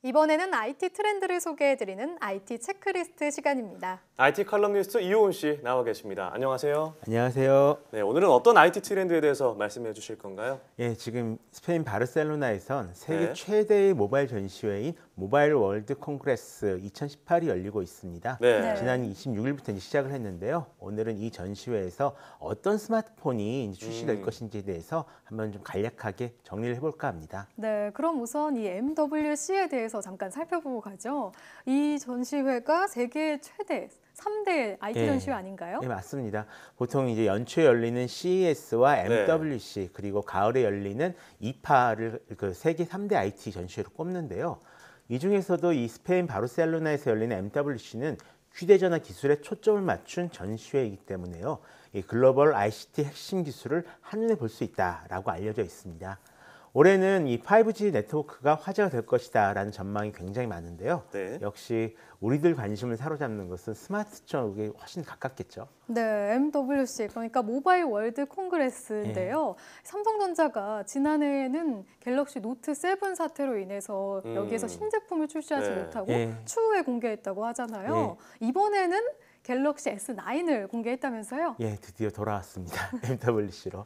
이번에는 IT 트렌드를 소개해드리는 IT 체크리스트 시간입니다. IT 칼럼니스트 이효은 씨 나와 계십니다. 안녕하세요. 안녕하세요. 네, 오늘은 어떤 IT 트렌드에 대해서 말씀해 주실 건가요? 예, 지금 스페인 바르셀로나에선 세계 네. 최대의 모바일 전시회인 모바일 월드 콩그레스 2018이 열리고 있습니다. 네. 지난 26일부터 시작을 했는데요. 오늘은 이 전시회에서 어떤 스마트폰이 출시될 것인지에 대해서 한번 좀 간략하게 정리를 해볼까 합니다. 네, 그럼 우선 이 MWC에 대해서 잠깐 살펴보고 가죠. 이 전시회가 세계 최대 3대 IT 전시회 아닌가요? 네, 맞습니다. 보통 이제 연초에 열리는 CES와 MWC 그리고 가을에 열리는 이파를 그 세계 3대 IT 전시회로 꼽는데요. 이 중에서도 이 스페인 바르셀로나에서 열리는 MWC는 휴대전화 기술에 초점을 맞춘 전시회이기 때문에요. 이 글로벌 ICT 핵심 기술을 한눈에 볼 수 있다라고 알려져 있습니다. 올해는 이 5G 네트워크가 화제가 될 것이다라는 전망이 굉장히 많은데요. 네. 역시 우리들 관심을 사로잡는 것은 스마트 쪽에 훨씬 가깝겠죠. 네, MWC 그러니까 모바일 월드 콩그레스인데요. 삼성전자가 지난해에는 갤럭시 노트 7 사태로 인해서 여기에서 신제품을 출시하지 못하고 추후에 공개했다고 하잖아요. 이번에는 갤럭시 S9을 공개했다면서요? 예, 드디어 돌아왔습니다. MWC로.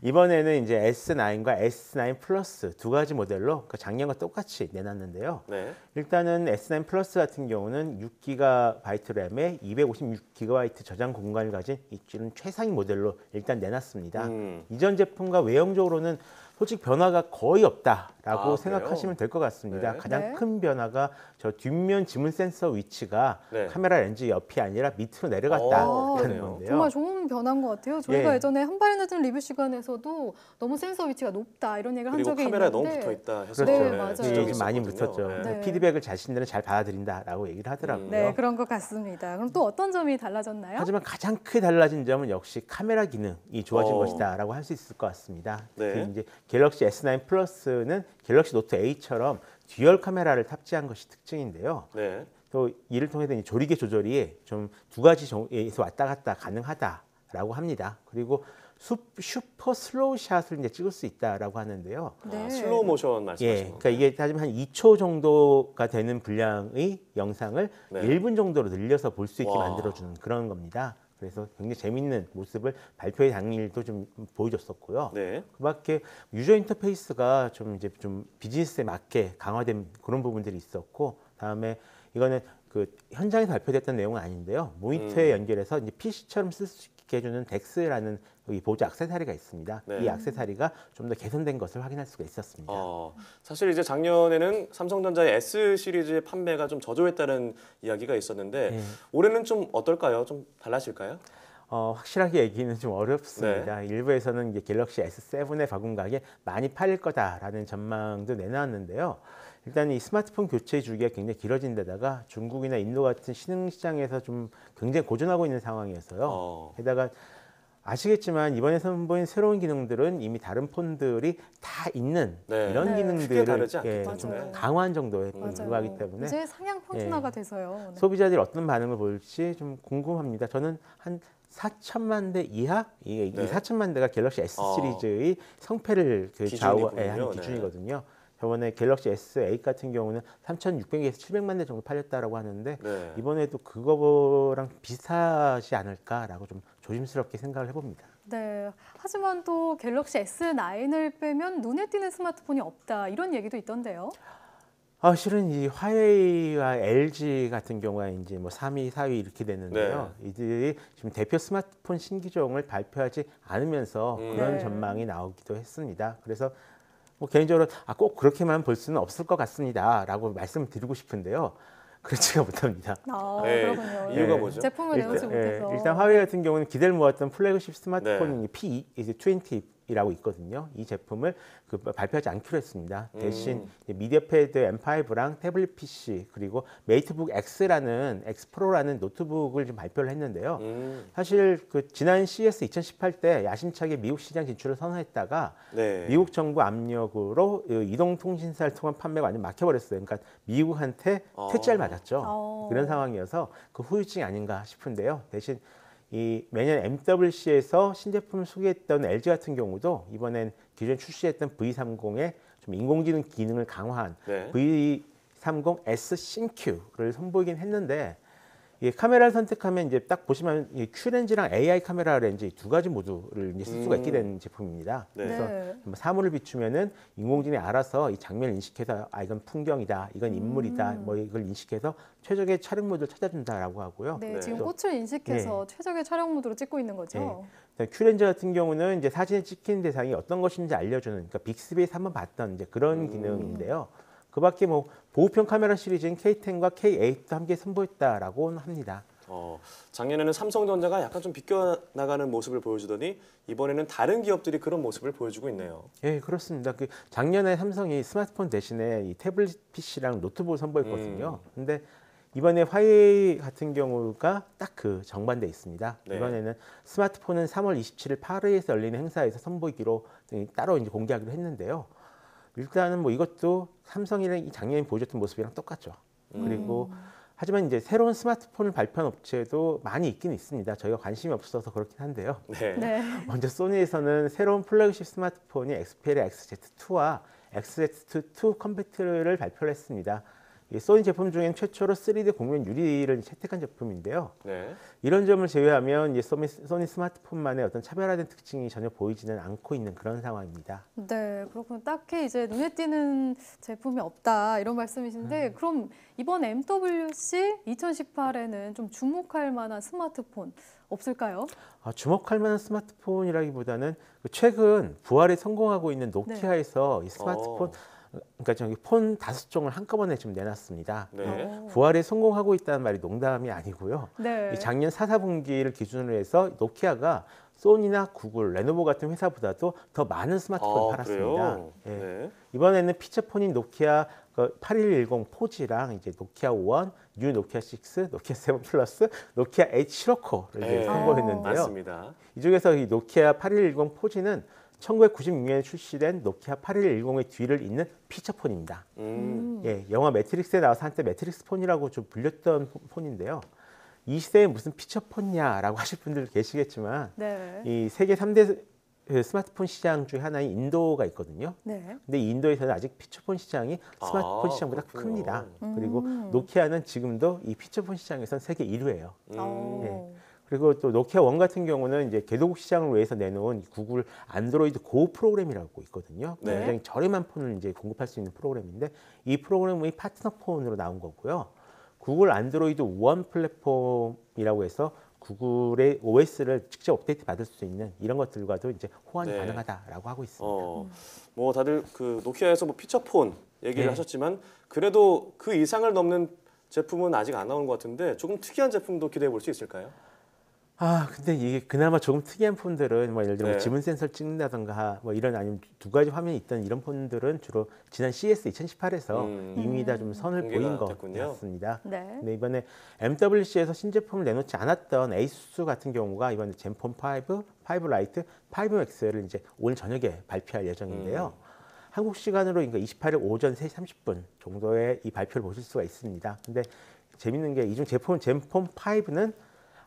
이번에는 이제 S9과 S9 플러스 두 가지 모델로 작년과 똑같이 내놨는데요. 네. 일단은 S9 플러스 같은 경우는 6GB 램에 256GB 저장 공간을 가진 이런 최상위 모델로 일단 내놨습니다. 이전 제품과 외형적으로는 솔직히 변화가 거의 없다라고 생각하시면 될 것 같습니다. 네. 가장 큰 변화가 저 뒷면 지문 센서 위치가 카메라 렌즈 옆이 아니라 밑으로 내려갔다는 건데요. 정말 좋은 변화인 것 같아요. 저희가 예전에 한발 늦은 리뷰 시간에서도 너무 센서 위치가 높다 이런 얘기를 한 적이 있는데 카메라에 너무 붙어 있다 해서 네, 맞아요. 좀 많이 붙었죠. 네. 피드백을 자신들은 잘 받아들인다라고 얘기를 하더라고요. 네, 그런 것 같습니다. 그럼 또 어떤 점이 달라졌나요? 하지만 가장 크게 달라진 점은 역시 카메라 기능이 좋아진 것이다라고 할 수 있을 것 같습니다. 네. 이제 갤럭시 S9 플러스는 갤럭시 노트 8처럼 듀얼 카메라를 탑재한 것이 특징인데요. 네. 또 이를 통해서 조리개 조절이 좀 두 가지에서 왔다 갔다 가능하다라고 합니다. 그리고 슈퍼 슬로우 샷을 이제 찍을 수 있다라고 하는데요. 슬로우 모션 말씀하시는 그러니까 이게 따지면 한 2초 정도가 되는 분량의 영상을 1분 정도로 늘려서 볼 수 있게 만들어주는 그런 겁니다. 그래서 굉장히 재밌는 모습을 발표회 당일도 좀 보여줬었고요. 그밖에 유저 인터페이스가 좀 비즈니스에 맞게 강화된 그런 부분들이 있었고, 다음에 이거는 그 현장에서 발표됐던 내용은 아닌데요. 모니터에 연결해서 이제 PC처럼 쓸 수 있게 해주는 덱스라는 이 보조 액세서리가 있습니다. 이 액세서리가 좀 더 개선된 것을 확인할 수가 있었습니다. 사실 이제 작년에는 삼성전자의 S 시리즈의 판매가 좀 저조했다는 이야기가 있었는데 올해는 좀 어떨까요? 좀 달라질까요? 확실하게 얘기는 좀 어렵습니다. 일부에서는 이제 갤럭시 S7의 바꿈가게 많이 팔릴 거다라는 전망도 내놨는데요. 일단 이 스마트폰 교체 주기가 굉장히 길어진 데다가 중국이나 인도 같은 신흥 시장에서 좀 굉장히 고전하고 있는 상황이어서요. 게다가 아시겠지만 이번에 선보인 새로운 기능들은 이미 다른 폰들이 다 있는 이런 기능들을 좀 강화한 정도에 불과하기 때문에 이제 상향 평준화가 돼서요. 소비자들이 어떤 반응을 보일지 좀 궁금합니다. 저는 한 4천만 대 이하? 이 4천만 대가 갤럭시 S 시리즈의 성패를 좌우한 기준이거든요. 저번에 갤럭시 S8 같은 경우는 3,600에서 700만 대 정도 팔렸다라고 하는데 이번에도 그거랑 비슷하지 않을까라고 좀 조심스럽게 생각을 해봅니다. 네, 하지만 또 갤럭시 S9을 빼면 눈에 띄는 스마트폰이 없다 이런 얘기도 있던데요. 실은 이 화웨이와 LG 같은 경우가 이제 뭐 3위, 4위 이렇게 됐는데요. 이들이 지금 대표 스마트폰 신기종을 발표하지 않으면서 그런 전망이 나오기도 했습니다. 그래서 뭐 개인적으로 꼭 그렇게만 볼 수는 없을 것 같습니다라고 말씀을 드리고 싶은데요. 그렇지가 못합니다. 그렇군요. 이유가 뭐죠? 제품을 내놓지 못해서. 일단 화웨이 같은 경우는 기대를 모았던 플래그십 스마트폰 P20이라고 있거든요. 이 제품을 발표하지 않기로 했습니다. 대신 미디어패드 M5랑 태블릿 PC 그리고 메이트북 X라는 X 프로라는 노트북을 좀 발표를 했는데요. 사실 그 지난 CES 2018 때 야심차게 미국 시장 진출을 선언했다가 미국 정부 압력으로 이동통신사를 통한 판매가 완전 막혀버렸어요. 그러니까 미국한테 퇴짜를 맞았죠. 그런 상황이어서 그 후유증이 아닌가 싶은데요. 대신 이 매년 MWC에서 신제품을 소개했던 LG 같은 경우도 이번엔 기존 출시했던 V30의 좀 인공지능 기능을 강화한 V30 30S 신Q를 선보이긴 했는데 이 카메라를 선택하면 이제 딱 보시면 이 Q렌즈랑 AI 카메라 렌즈 두 가지 모두를 이제 쓸 수가 있게 된 제품입니다. 네. 그래서 네. 뭐 사물을 비추면은 인공지능이 알아서 이 장면을 인식해서 아 이건 풍경이다, 이건 인물이다, 뭐 이걸 인식해서 최적의 촬영 모드를 찾아준다라고 하고요. 네, 네. 지금 꽃을 인식해서 최적의 촬영 모드로 찍고 있는 거죠. Q렌즈 같은 경우는 이제 사진을 찍힌 대상이 어떤 것인지 알려주는, 그러니까 빅스비에서 한번 봤던 이제 그런 기능인데요. 그밖에 뭐 보호편 카메라 시리즈인 K10과 K8도 함께 선보였다라고 합니다. 작년에는 삼성전자가 약간 좀 비껴나가는 모습을 보여주더니 이번에는 다른 기업들이 그런 모습을 보여주고 있네요. 예, 그렇습니다. 그 작년에 삼성이 스마트폰 대신에 이 태블릿 PC랑 노트북을 선보였거든요. 근데 이번에 화웨이 같은 경우가 딱 그 정반대 있습니다. 네. 이번에는 스마트폰은 3월 27일 파리에서 열리는 행사에서 선보이기로 따로 이제 공개하기로 했는데요. 일단은 뭐 이것도 삼성이랑 작년에 보여줬던 모습이랑 똑같죠. 그리고 하지만 이제 새로운 스마트폰을 발표한 업체도 많이 있긴 있습니다. 저희가 관심이 없어서 그렇긴 한데요. 네. 네. 먼저 소니에서는 새로운 플래그십 스마트폰이 엑스페리아 XZ2와 XZ2 컴팩트를 발표를 했습니다. 이 소니 제품 중엔 최초로 3D 공면 유리를 채택한 제품인데요. 네. 이런 점을 제외하면 이제 소니 스마트폰만의 어떤 차별화된 특징이 전혀 보이지는 않고 있는 그런 상황입니다. 네, 그렇군요. 딱히 이제 눈에 띄는 제품이 없다 이런 말씀이신데 그럼 이번 MWC 2018에는 좀 주목할 만한 스마트폰 없을까요? 주목할 만한 스마트폰이라기보다는 최근 부활에 성공하고 있는 노키아에서 이 스마트폰 그러니까 저기 폰 5종을 한꺼번에 지금 내놨습니다. 네. 부활에 성공하고 있다는 말이 농담이 아니고요. 네. 이 작년 4, 4분기를 기준으로 해서 노키아가 소니나 구글, 레노버 같은 회사보다도 더 많은 스마트폰을 팔았습니다. 그래요? 예. 네. 이번에는 피처폰인 노키아 8110 포지랑 이제 노키아 1, 뉴 노키아 6, 노키아 7 플러스, 노키아 8 시로코를 이제 선보였는데요. 맞습니다. 이 중에서 이 노키아 8110 포지는 1996년에 출시된 노키아 8110의 뒤를 잇는 피처폰입니다. 예, 영화 매트릭스에 나와서 한때 매트릭스 폰이라고 좀 불렸던 폰인데요. 이 시대에 무슨 피처폰냐라고 하실 분들 계시겠지만 네. 이 세계 3대 스마트폰 시장 중에 하나인 인도가 있거든요. 네. 근데 이 인도에서는 아직 피처폰 시장이 스마트폰 시장보다 그렇군요. 큽니다. 그리고 노키아는 지금도 이 피처폰 시장에선 세계 1위예요. 그리고 또 노키아 원 같은 경우는 이제 개도국 시장을 위해서 내놓은 구글 안드로이드 고 프로그램이라고 있거든요. 네. 굉장히 저렴한 폰을 이제 공급할 수 있는 프로그램인데 이 프로그램이 파트너 폰으로 나온 거고요. 구글 안드로이드 원 플랫폼이라고 해서 구글의 OS를 직접 업데이트 받을 수 있는 이런 것들과도 이제 호환이 네. 가능하다라고 하고 있습니다. 뭐 다들 그 노키아에서 뭐 피처폰 얘기를 네. 하셨지만 그래도 그 이상을 넘는 제품은 아직 안 나온 것 같은데 조금 특이한 제품도 기대해 볼 수 있을까요? 근데 이게 그나마 조금 특이한 폰들은 뭐 예를 들어 뭐 네. 지문 센서를 찍는다던가 뭐 이런 아니면 두 가지 화면이 있던 이런 폰들은 주로 지난 CES 2018에서 이미 다 좀 선을 공개가 보인 것 됐군요. 같습니다. 네. 근데 이번에 MWC에서 신제품을 내놓지 않았던 에이수스 같은 경우가 이번에 젠폰 5, 5 라이트, 5 맥스를 이제 오늘 저녁에 발표할 예정인데요. 한국 시간으로 그러니까 28일 오전 3시 30분 정도에 이 발표를 보실 수가 있습니다. 근데 재밌는 게 이 중 제품 젠폰 5는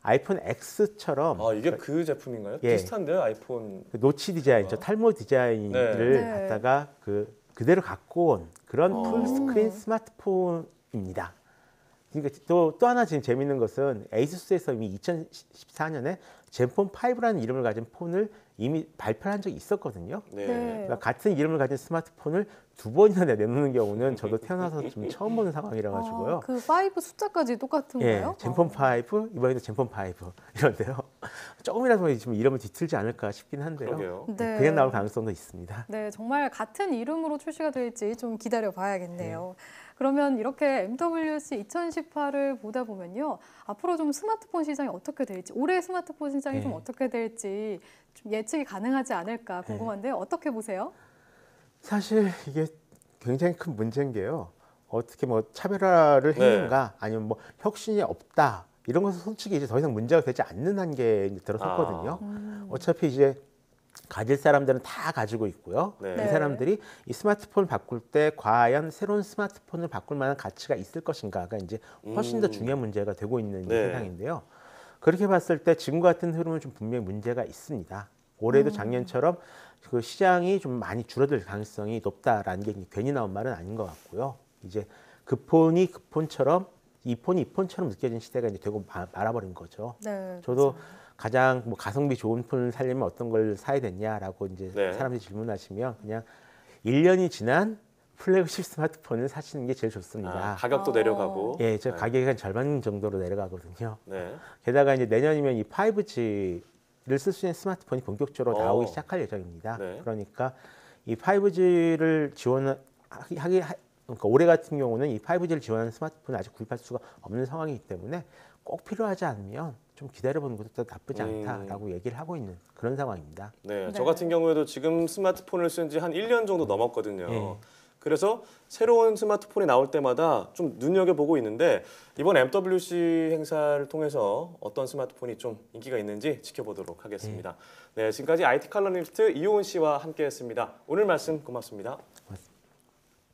아이폰 X처럼 이게 그 제품인가요? 예. 비슷한데요, 아이폰. 그 노치 디자인, 저 탈모 디자인을 네. 갖다가 그대로 갖고 온 그런 풀스크린 스마트폰입니다. 그러니까 또 하나 지금 재밌는 것은 에이수스에서 이미 2014년에 젠폰 5라는 이름을 가진 폰을 이미 발표를 한 적이 있었거든요. 네. 그러니까 같은 이름을 가진 스마트폰을 두 번이나 내놓는 경우는 저도 태어나서 좀 처음 보는 상황이라 가지고요. 그 5 숫자까지 똑같은가요? 젠폰 5 이번에도 젠폰 5 이런데요. 조금이라도 지금 이름을 뒤틀지 않을까 싶긴 한데요. 그러게요. 네. 그냥 나올 가능성도 있습니다. 네, 정말 같은 이름으로 출시가 될지 좀 기다려 봐야겠네요. 그러면 이렇게 MWC 2018을 보다 보면요. 앞으로 좀 스마트폰 시장이 어떻게 될지, 올해 스마트폰 시장이 좀 어떻게 될지 좀 예측이 가능하지 않을까 궁금한데요. 어떻게 보세요? 사실 이게 굉장히 큰 문제인 게요. 어떻게 뭐 차별화를 했는가 아니면 뭐 혁신이 없다. 이런 것은 솔직히 이제 더 이상 문제가 되지 않는 한계에 이제 들어섰거든요. 어차피 이제 가질 사람들은 다 가지고 있고요. 네. 이 사람들이 이 스마트폰을 바꿀 때 과연 새로운 스마트폰을 바꿀 만한 가치가 있을 것인가가 이제 훨씬 더 중요한 문제가 되고 있는 세상인데요. 그렇게 봤을 때 지금 같은 흐름은 좀 분명히 문제가 있습니다. 올해도 작년처럼 그 시장이 좀 많이 줄어들 가능성이 높다라는 게 괜히 나온 말은 아닌 것 같고요. 이제 그 폰이 그 폰처럼 이 폰이 이 폰처럼 느껴지는 시대가 이제 되고 말아버린 거죠. 네, 저도 맞아요. 가장 뭐 가성비 좋은 폰을 사려면 어떤 걸 사야 되냐라고 이제 네. 사람들이 질문하시면 그냥 1년이 지난 플래그십 스마트폰을 사시는 게 제일 좋습니다. 가격도 내려가고. 예, 저 가격이 한 절반 정도로 내려가거든요. 네. 게다가 이제 내년이면 이 5G를 쓸 수 있는 스마트폰이 본격적으로 나오기 시작할 예정입니다. 네. 그러니까 이 5G를 그러니까 올해 같은 경우는 이 5G를 지원하는 스마트폰을 아직 구입할 수가 없는 상황이기 때문에 꼭 필요하지 않으면 좀 기다려보는 것도 나쁘지 않다라고 얘기를 하고 있는 그런 상황입니다. 네, 네. 저 같은 경우에도 지금 스마트폰을 쓴 지 한 1년 정도 넘었거든요. 예. 그래서 새로운 스마트폰이 나올 때마다 좀 눈여겨보고 있는데 이번 MWC 행사를 통해서 어떤 스마트폰이 좀 인기가 있는지 지켜보도록 하겠습니다. 네, 지금까지 IT 칼럼니스트 이호은 씨와 함께했습니다. 오늘 말씀 고맙습니다. 고맙습니다.